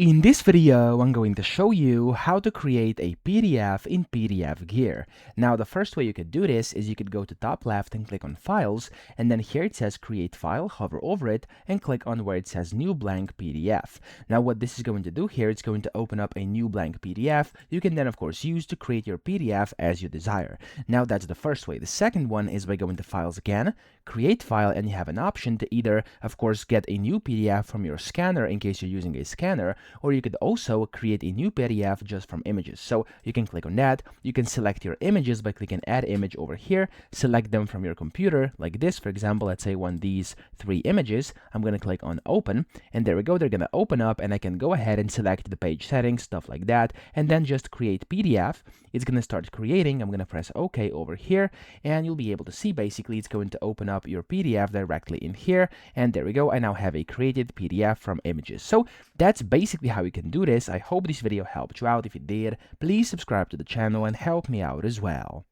In this video, I'm going to show you how to create a PDF in PDFgear. Now, the first way you could do this is you could go to top left and click on Files, and then here it says Create File, hover over it, and click on where it says New Blank PDF. Now, what this is going to do here, it's going to open up a new blank PDF. You can then, of course, use to create your PDF as you desire. Now, that's the first way. The second one is by going to Files again, Create File, and you have an option to either, of course, get a new PDF from your scanner in case you're using a scanner, or you could also create a new PDF just from images. So you can click on that. You can select your images by clicking Add Image over here. Select them from your computer, like this, for example. Let's say I want these 3 images. I'm going to click on Open, and there we go. They're going to open up, and I can go ahead and select the page settings, stuff like that, and then just create PDF. It's going to start creating. I'm going to press OK over here, and you'll be able to see basically it's going to open up your PDF directly in here, and there we go. I now have a created PDF from images. So that's basically how you can do this. I hope this video helped you out. If it did, please subscribe to the channel and help me out as well.